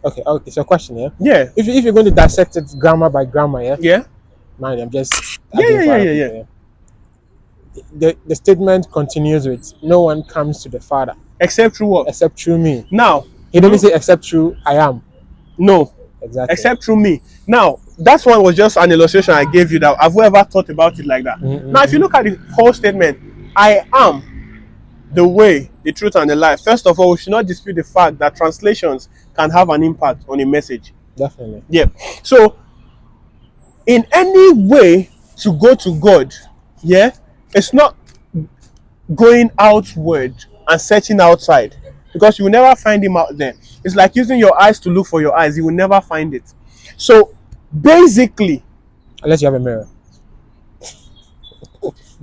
Okay. So question, yeah. Yeah. If you're going to dissect it grammar by grammar, yeah. Yeah. Mind, I'm just Yeah. arguing Yeah. for Yeah. other Yeah. people, Yeah. yeah. The statement continues with, "No one comes to the Father Except through what? except through me." Now. He didn't say except through I am. No. Exactly. Except through me. Now, that one was just an illustration I gave you. That have you ever thought about it like that? Now, if you look at the whole statement, I am the way, the truth, and the life. First of all, we should not dispute the fact that translations can have an impact on a message. Definitely. Yeah. So, in any way to go to God, yeah, it's not going outward and searching outside, because you will never find him out there. It's like using your eyes to look for your eyes. You will never find it. So, basically, Unless you have a mirror.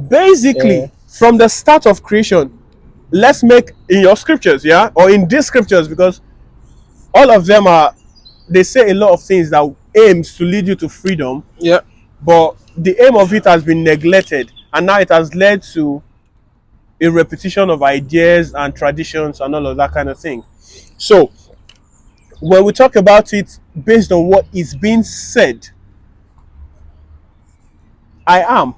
Yeah. from the start of creation, let's make in your scriptures, yeah, or in these scriptures, because all of them they say a lot of things that aims to lead you to freedom, Yeah. but the aim of it has been neglected, and now it has led to a repetition of ideas and traditions and all of that kind of thing. So when we talk about it based on what is being said, I am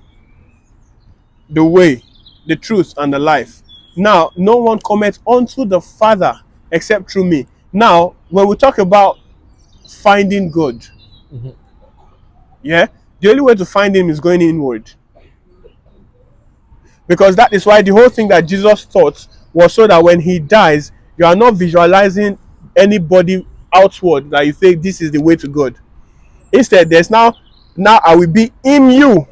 the way, the truth, and the life. Now, no one cometh unto the Father except through me. Now, when we talk about finding God, yeah, the only way to find him is going inward. Because that is why the whole thing that Jesus taught was so that when he dies, you are not visualizing anybody outward that you think this is the way to God. Instead, there's now I will be in you.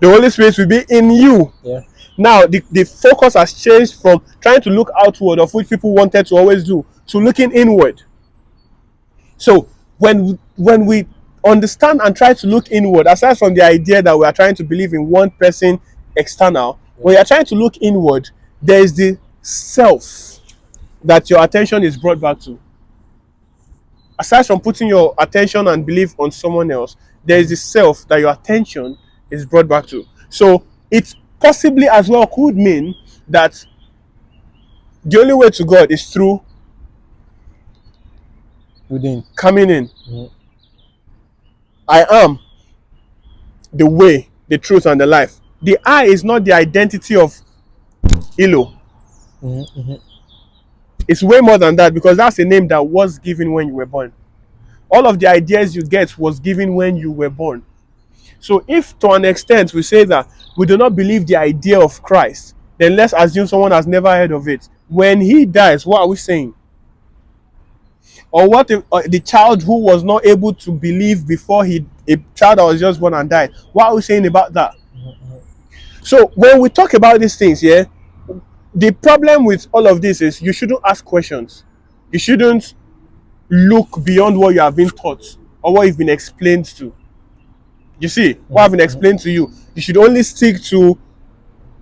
The Holy Spirit will be in you. Yeah. Now, the focus has changed from trying to look outward, of which people wanted to always do, to looking inward. So, when we understand and try to look inward, aside from the idea that we are trying to believe in one person external, when you are trying to look inward, there is the self that your attention is brought back to. Aside from putting your attention and belief on someone else, there is the self that your attention is brought back to. So it possibly as well could mean that the only way to God is through Within. coming in. I am the way, the truth, and the life. The I is not the identity of Elo. It's way more than that, because that's a name that was given when you were born. All of the ideas you get was given when you were born. So if to an extent we say that we do not believe the idea of Christ, then let's assume someone has never heard of it. When he dies, what are we saying? Or what if the child who was not able to believe before a child that was just born and died, what are we saying about that? So when we talk about these things, yeah, the problem with all of this is you shouldn't ask questions. You shouldn't look beyond what you have been taught or what you've been explained to. You see, what I've been explained to you, you should only stick to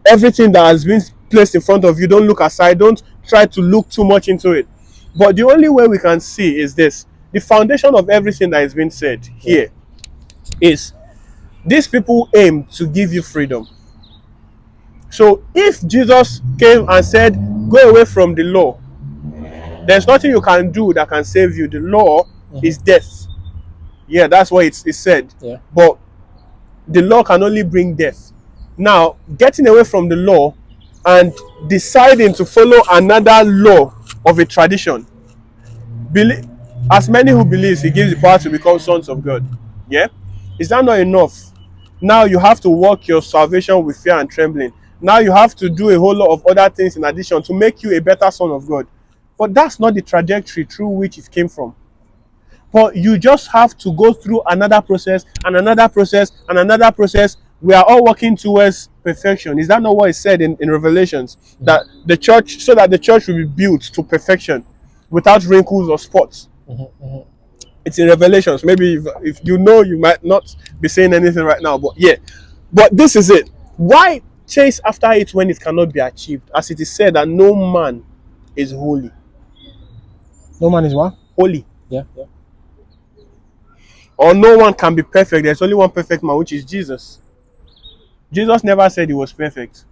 everything that has been placed in front of you. Don't look aside. Don't try to look too much into it. But the only way we can see is this. The foundation of everything that is being said here is these people aim to give you freedom. So if Jesus came and said, go away from the law, there's nothing you can do that can save you. The law is death. Yeah, that's what it's said. Yeah. But the law can only bring death. Now, getting away from the law and deciding to follow another law of a tradition, as many who believes, he gives the power to become sons of God. Yeah? Is that not enough? Now you have to work your salvation with fear and trembling. Now you have to do a whole lot of other things in addition to make you a better son of God. But that's not the trajectory through which it came from. But you just have to go through another process and another process and another process. We are all working towards perfection. Is that not what is said in Revelations? That the church, so that the church will be built to perfection without wrinkles or spots. It's in Revelations. Maybe if you know, you might not be saying anything right now, but yeah. But this is it. Why chase after it when it cannot be achieved? As it is said that no man is holy. No man is what? Holy. Yeah. Or no one can be perfect. There's only one perfect man, which is Jesus. Jesus never said he was perfect.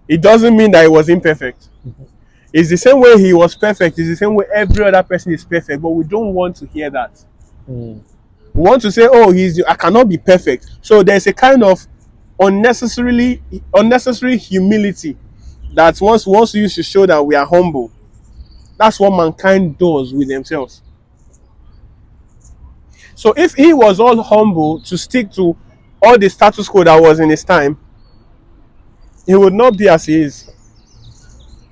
It doesn't mean that he was imperfect. It's the same way he was perfect, it's the same way every other person is perfect, but we don't want to hear that. Mm. We want to say, oh, I cannot be perfect. So there's a kind of unnecessary humility that once used to show that we are humble. That's what mankind does with themselves. So if he was all humble to stick to all the status quo that was in his time, he would not be as he is.